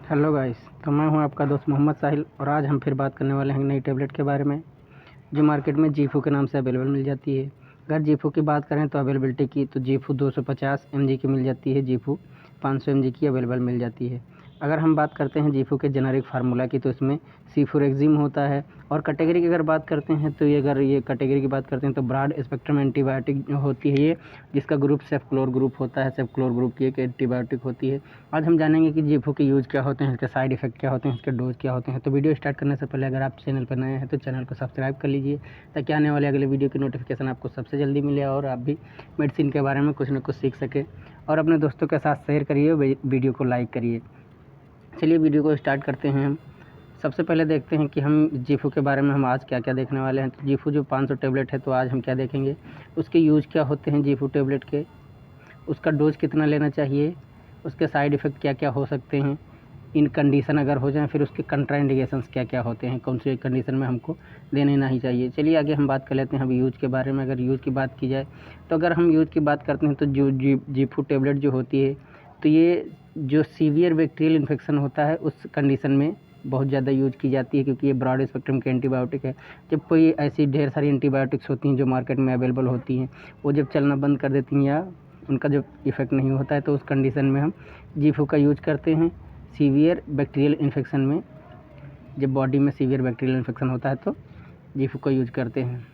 Hello guys, तो मैं हूं आपका दोस्त मोहम्मद साहिल और आज हम फिर बात करने वाले हैं नई टैबलेट के बारे में जो मार्केट में जीफू के नाम से अवेलेबल मिल जाती है। अगर जीफू की बात करें तो अवेलेबिलिटी की तो जीफू 250 mg की मिल जाती है, जीफू 500 mg की अवेलेबल मिल जाती है। अगर हम बात करते हैं जीफू के जेनरिक फार्मूला की तो इसमें सीफुरेक्जिम होता है। और कैटेगरी की अगर बात करते हैं तो ये कैटेगरी की बात करते हैं तो ब्रॉड स्पेक्ट्रम एंटीबायोटिक होती है ये, जिसका ग्रुप सेफक्लोर ग्रुप होता है। सेफक्लोर ग्रुप की एक एंटीबायोटिक होती है। आज हम जानेंगे कि जीफू के यूज़ क्या होते हैं, इसके साइड इफ़ेक्ट क्या होते हैं, इसके डोज क्या होते हैं। तो वीडियो स्टार्ट करने से पहले अगर आप चैनल पर नए हैं तो चैनल को सब्सक्राइब कर लीजिए ताकि आने वाले अगले वीडियो की नोटिफिकेशन आपको सबसे जल्दी मिले और आप भी मेडिसिन के बारे में कुछ न कुछ सीख सकें। और अपने दोस्तों के साथ शेयर करिए, वीडियो को लाइक करिए। चलिए वीडियो को स्टार्ट करते हैं। हम सबसे पहले देखते हैं कि हम जीफू के बारे में हम आज क्या क्या देखने वाले हैं। तो जीफू जो 500 टैबलेट है तो आज हम क्या देखेंगे, उसके यूज़ क्या होते हैं जीफू टैबलेट के, उसका डोज कितना लेना चाहिए, उसके साइड इफ़ेक्ट क्या क्या हो सकते हैं, इन कंडीशन अगर हो जाए फिर उसके कंट्राइंडिकेशंस क्या क्या होते हैं, कौन सी कंडीशन में हमको लेने नहीं चाहिए। चलिए आगे हम बात कर लेते हैं अब यूज़ के बारे में। अगर यूज़ की बात की जाए तो अगर हम यूज़ की बात करते हैं तो जो जीफू टैबलेट जो होती है तो ये जो सीवियर बैक्टीरियल इन्फेक्शन होता है उस कंडीशन में बहुत ज़्यादा यूज की जाती है, क्योंकि ये ब्रॉड स्पेक्ट्रम की एंटीबायोटिक है। जब कोई ऐसी ढेर सारी एंटीबायोटिक्स होती हैं जो मार्केट में अवेलेबल होती हैं, वो जब चलना बंद कर देती हैं या उनका जो इफ़ेक्ट नहीं होता है तो उस कंडीशन में हम जीफू का यूज करते हैं। सीवियर बैक्टीरियल इन्फेक्शन में, जब बॉडी में सीवियर बैक्टीरियल इन्फेक्शन होता है तो जीफू का यूज करते हैं।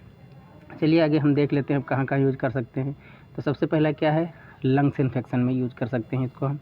चलिए आगे हम देख लेते हैं अब कहाँ कहाँ यूज कर सकते हैं। तो सबसे पहला क्या है, लंग्स इन्फेक्शन में यूज़ कर सकते हैं इसको हम।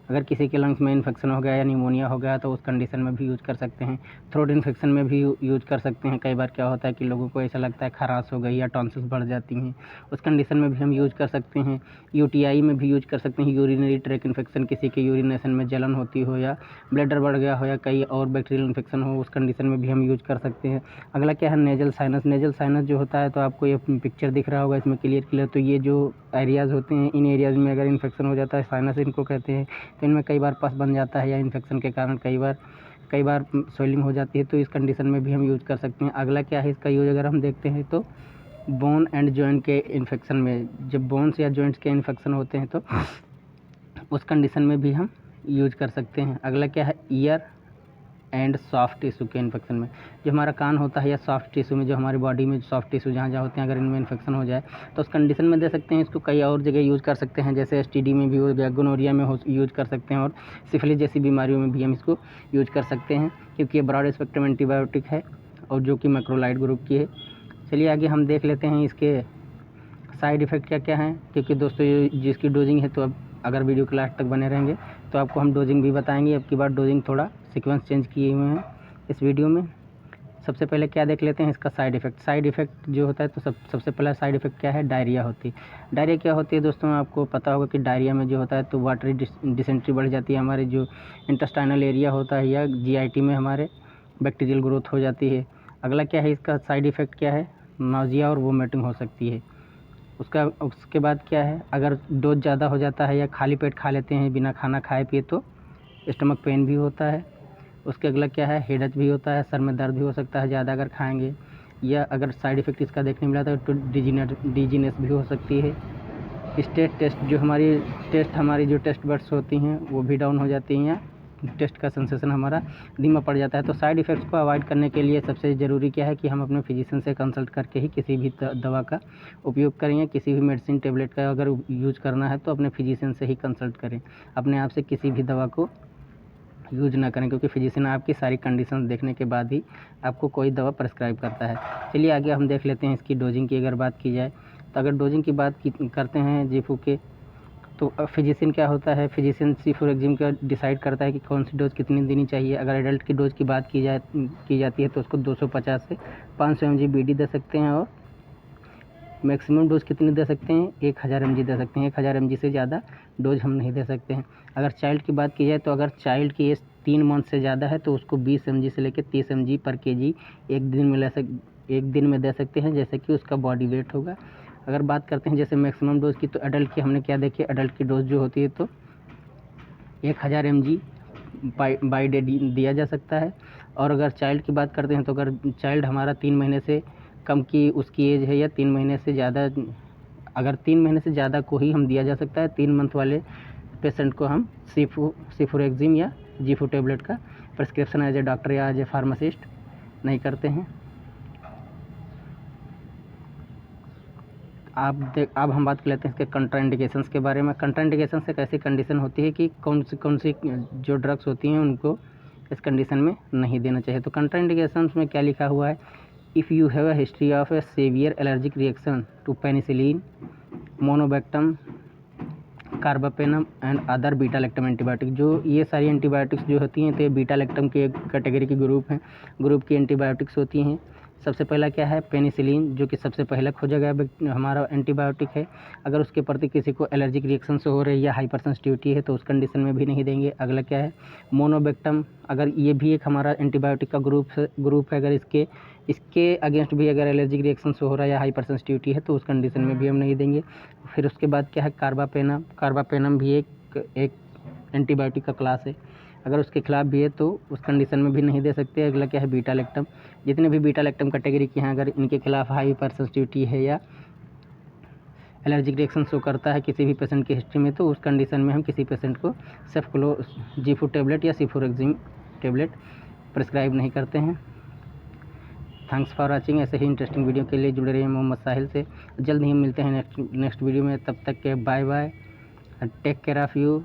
अगर किसी के लंग्स में इन्फेक्शन हो गया या निमोनिया हो गया तो उस कंडीशन में भी यूज़ कर सकते हैं। थ्रोट इन्फेक्शन में भी यूज़ कर सकते हैं। कई बार क्या होता है कि लोगों को ऐसा लगता है खराश हो गई या टॉन्सिल्स बढ़ जाती हैं, उस कंडीशन में भी हम यूज़ कर सकते हैं। यूटीआई में भी यूज़ कर सकते हैं। यूरिनरी ट्रैक इन्फेक्शन, किसी के यूरिनेशन में जलन होती हो या ब्लैडर बढ़ गया हो या कई और बैक्टीरियल इन्फेक्शन हो, उस कंडीशन में भी हम यूज़ कर सकते हैं। अगला क्या है, नेजल साइनस। नेजल साइनस जो होता है तो आपको ये पिक्चर दिख रहा होगा इसमें क्लियर। तो ये जो एरियाज़ होते हैं, इन एरियाज़ में अगर इन्फेक्शन हो जाता है, साइनस इनको कहते हैं, तो इनमें कई बार पस बन जाता है या इन्फेक्शन के कारण कई बार स्वेलिंग हो जाती है, तो इस कंडीशन में भी हम यूज़ कर सकते हैं। अगला क्या है इसका यूज़, अगर हम देखते हैं तो बोन एंड जॉइंट के इन्फेक्शन में, जब बोन्स या जॉइंट्स के इन्फेक्शन होते हैं तो उस कंडीशन में भी हम यूज कर सकते हैं। अगला क्या है, ईयर एंड सॉफ्ट टिश्यू के इन्फेक्शन में, जो हमारा कान होता है या सॉफ्ट टिश्यू में, जो हमारी बॉडी में सॉफ्ट टिश्यू जहाँ जहाँ होते हैं, अगर इनमें इन्फेक्शन हो जाए तो उस कंडीशन में दे सकते हैं। इसको कई और जगह यूज़ कर सकते हैं, जैसे एसटीडी में भी हो गया, गोनोरिया में यूज़ कर सकते हैं और सिफिलिस जैसी बीमारियों में भी हम इसको यूज कर सकते हैं, क्योंकि ये ब्रॉड स्पेक्ट्रम एंटीबायोटिक है और जो कि मैक्रोलाइड ग्रुप की है। चलिए आगे हम देख लेते हैं इसके साइड इफ़ेक्ट क्या क्या हैं, क्योंकि दोस्तों ये जिसकी डोजिंग है तो अब अगर वीडियो के लास्ट तक बने रहेंगे तो आपको हम डोजिंग भी बताएंगे। अब की बार डोजिंग थोड़ा सीक्वेंस चेंज किए हुए हैं इस वीडियो में। सबसे पहले क्या देख लेते हैं इसका साइड इफ़ेक्ट। साइड इफ़ेक्ट जो होता है तो सबसे पहला साइड इफ़ेक्ट क्या है, डायरिया होती है। डायरिया क्या होती है दोस्तों, आपको पता होगा कि डायरिया में जो होता है तो वाटरी डिसेंट्री बढ़ जाती है, हमारे जो इंटेस्टाइनल एरिया होता है या जीआईटी में हमारे बैक्टीरियल ग्रोथ हो जाती है। अगला क्या है इसका साइड इफ़ेक्ट क्या है, नाउजिया और वोमिटिंग हो सकती है। उसके बाद क्या है, अगर डोज ज़्यादा हो जाता है या खाली पेट खा लेते हैं बिना खाना खाए पिए तो स्टमक पेन भी होता है। उसके अगला क्या है, हेडेक भी होता है, सर में दर्द भी हो सकता है ज़्यादा अगर खाएंगे, या अगर साइड इफ़ेक्ट इसका देखने मिला तो डिजीनेस भी हो सकती है। हमारी जो टेस्ट बड्स होती हैं वो भी डाउन हो जाती हैं, टेस्ट का सेंसेशन हमारा धीमा पड़ जाता है। तो साइड इफ़ेक्ट्स को अवॉइड करने के लिए सबसे ज़रूरी क्या है कि हम अपने फिजिशियन से कंसल्ट करके ही किसी भी दवा का उपयोग करें, या किसी भी मेडिसिन टेबलेट का अगर यूज़ करना है तो अपने फिजिशियन से ही कंसल्ट करें। अपने आप से किसी भी दवा को यूज ना करें, क्योंकि फिजिशियन आपकी सारी कंडीशंस देखने के बाद ही आपको कोई दवा प्रेस्क्राइब करता है। चलिए आगे हम देख लेते हैं इसकी डोजिंग की अगर बात की जाए तो अगर डोजिंग की बात करते हैं जीफू के, तो फिजिशियन क्या होता है, फिजिशियन सीफुरेक्जिम का डिसाइड करता है कि कौन सी डोज कितनी देनी चाहिए। अगर एडल्ट की डोज की बात की जाती है तो उसको 250 से 500 mg BD दे सकते हैं, और मैक्सिमम डोज कितनी दे सकते हैं, 1000 mg दे सकते हैं। 1000 mg से ज़्यादा डोज हम नहीं दे सकते हैं। अगर चाइल्ड की बात की जाए तो अगर चाइल्ड की एज 3 मंथ से ज़्यादा है तो उसको 20 mg से लेकर 30 mg पर kg एक दिन में दे सकते हैं, जैसे कि उसका बॉडी वेट होगा। अगर बात करते हैं जैसे मैक्सिमम डोज की, तो एडल्ट की हमने क्या देखी, एडल्ट की डोज जो होती है तो 1000 mg बाई डे दिया जा सकता है। और अगर चाइल्ड की बात करते हैं तो अगर चाइल्ड हमारा 3 महीने से कम की उसकी एज है या 3 महीने से ज़्यादा, अगर 3 महीने से ज़्यादा को ही हम दिया जा सकता है। 3 मंथ वाले पेशेंट को हम सीफुरेक्जिम या जीफू टेबलेट का प्रिस्क्रिप्शन एज ए डॉक्टर या एज ए फार्मासिस्ट नहीं करते हैं। अब हम बात कर लेते हैं इसके कंट्राइंडिकेशंस के बारे में। कंट्राइंडिकेशंस एक ऐसी कंडीशन होती है कि कौन सी जो ड्रग्स होती हैं उनको इस कंडीशन में नहीं देना चाहिए। तो कंट्राइंडिकेशंस में क्या लिखा हुआ है, if you have a history of a severe allergic reaction to penicillin, monobactam, carbapenem and other beta lactam antibiotic. जो ये सारी एंटीबायोटिक्स जो होती हैं तो ये बीटा लैक्टम की एक कैटेगरी की ग्रुप की एंटीबायोटिक्स होती हैं। सबसे पहला क्या है, पेनिसिलिन, जो कि सबसे पहले खोजा गया हमारा एंटीबायोटिक है। अगर उसके प्रति किसी को एलर्जिक रिएक्शन से हो रही है या हाइपर सेंसिटिविटी है तो उस कंडीशन में भी नहीं देंगे। अगला क्या है, मोनोबैक्टम, अगर ये भी एक हमारा एंटीबायोटिक का ग्रुप है, अगर इसके अगेंस्ट भी अगर एलर्जिक रिएक्शन से हो रहा है या हाइपर सेंसिटिविटी है तो उस कंडीशन में भी हम नहीं देंगे। फिर उसके बाद क्या है, कार्बापेनम भी एक एंटीबायोटिक का क्लास है, अगर उसके खिलाफ भी है तो उस कंडीशन में भी नहीं दे सकते। अगला क्या है, बीटा लैक्टम, जितने भी बीटा लैक्टम कैटेगरी के हैं अगर इनके खिलाफ हाइपर सेंसिटिविटी है या एलर्जिक रिएक्शन शो करता है किसी भी पेशेंट की हिस्ट्री में तो उस कंडीशन में हम किसी पेशेंट को जीफू टेबलेट या सिफोरेक्सिम टेबलेट प्रिस्क्राइब नहीं करते हैं। Thanks for watching. ऐसे ही इंटरेस्टिंग वीडियो के लिए जुड़े रहिए मोहम्मद साहिल से। जल्द ही मिलते हैं नेक्स्ट वीडियो में। तब तक के bye bye, take care of you.